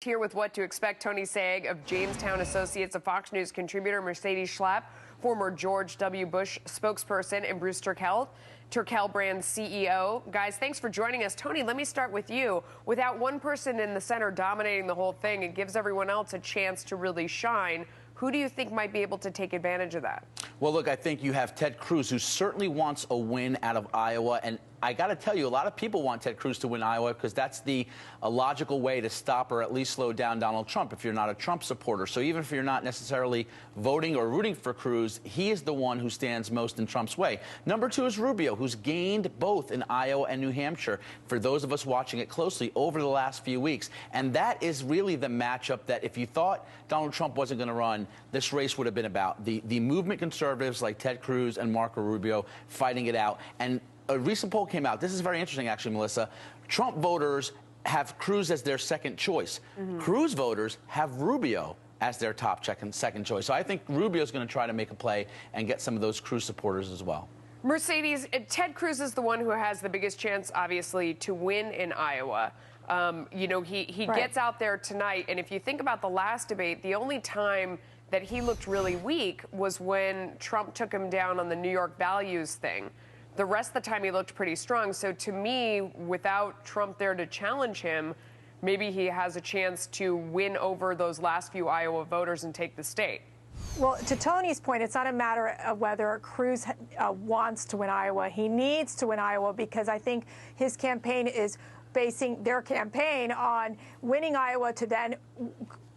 Here with what to expect, Tony Saig of Jamestown Associates, a Fox News contributor, Mercedes Schlapp, former George W. Bush spokesperson, and Bruce Turkel, Turkel Brand CEO. Guys, thanks for joining us. Tony, let me start with you. Without one person in the center dominating the whole thing, it gives everyone else a chance to really shine. Who do you think might be able to take advantage of that? Well, look, I think you have Ted Cruz, who certainly wants a win out of Iowa. And I got to tell you, a lot of people want Ted Cruz to win Iowa because that's a logical way to stop or at least slow down Donald Trump if you're not a Trump supporter. So even if you're not necessarily voting or rooting for Cruz, he is the one who stands most in Trump's way. Number two is Rubio, who's gained both in Iowa and New Hampshire, for those of us watching it closely over the last few weeks. And that is really the matchup that if you thought Donald Trump wasn't going to run, this race would have been about. The movement conservatives like Ted Cruz and Marco Rubio fighting it out. And a recent poll came out. This is very interesting, actually, Melissa. Trump voters have Cruz as their second choice. Cruz voters have Rubio as their top second choice. So I think Rubio's going to try to make a play and get some of those Cruz supporters as well. Mercedes, Ted Cruz is the one who has the biggest chance, obviously, to win in Iowa. You know, he right. gets out there tonight, and if you think about the last debate, the only time that he looked really weak was when Trump took him down on the New York values thing. The rest of the time he looked pretty strong. So to me, without Trump there to challenge him, maybe he has a chance to win over those last few Iowa voters and take the state. Well, to Tony's point, it's not a matter of whether Cruz wants to win Iowa. He needs to win Iowa because I think his campaign is basing their campaign on winning Iowa to then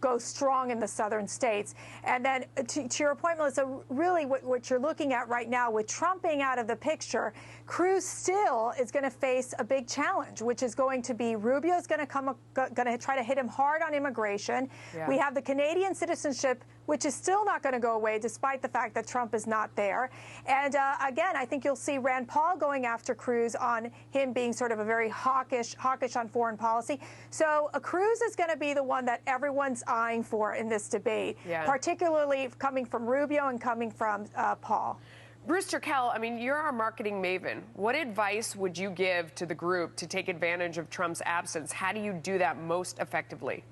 go strong in the southern states. And then to your point, Melissa, really what you're looking at right now with Trump being out of the picture, Cruz still is going to face a big challenge, which is going to be Rubio's going to try to hit him hard on immigration. Yeah. We have the Canadian citizenship, which is still not going to go away despite the fact that Trump is not there. And again, I think you'll see Rand Paul going after Cruz on him being sort of a very hawkish on foreign policy. So Cruz is going to be the one that everyone's eyeing for in this debate, yeah. particularly coming from Rubio and coming from Paul. Bruce Turkel, I mean, you're our marketing maven. What advice would you give to the group to take advantage of Trump's absence? How do you do that most effectively?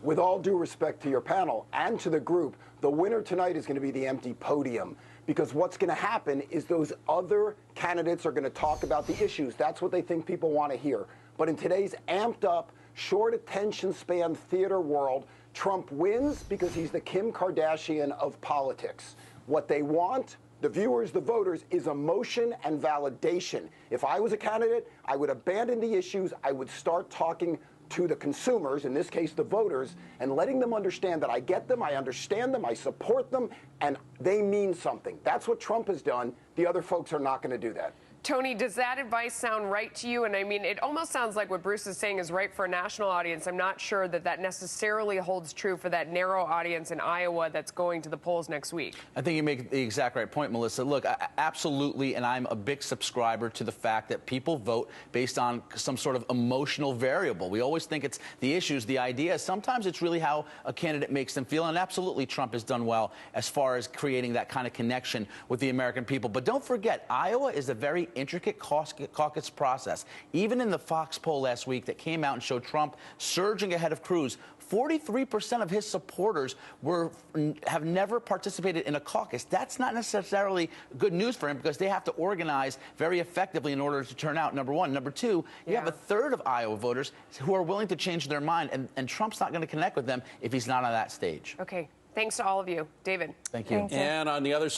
With all due respect to your panel and to the group, the winner tonight is going to be the empty podium, because what's going to happen is those other candidates are going to talk about the issues. That's what they think people want to hear. But in today's amped up, short attention span theater world, Trump wins because he's the Kim Kardashian of politics. What they want, the viewers, the voters, is emotion and validation. If I was a candidate, I would abandon the issues. I would start talking to the consumers, in this case the voters, and letting them understand that I get them, I understand them, I support them, and they mean something. That's what Trump has done. The other folks are not going to do that. Tony, does that advice sound right to you? And I mean, it almost sounds like what Bruce is saying is right for a national audience. I'm not sure that that necessarily holds true for that narrow audience in Iowa that's going to the polls next week. I think you make the exact right point, Melissa. Look, absolutely, and I'm a big subscriber to the fact that people vote based on some sort of emotional variable. We always think it's the issues, the ideas. Sometimes it's really how a candidate makes them feel, and absolutely Trump has done well as far as creating that kind of connection with the American people. But don't forget, Iowa is a very intricate caucus process. Even in the Fox poll last week that came out and showed Trump surging ahead of Cruz, 43% of his supporters have never participated in a caucus. That's not necessarily good news for him because they have to organize very effectively in order to turn out, number one. Number two, you have a third of Iowa voters who are willing to change their mind, and Trump's not going to connect with them if he's not on that stage. Okay. Thanks to all of you. David. Thank you. Thank you. And on the other side,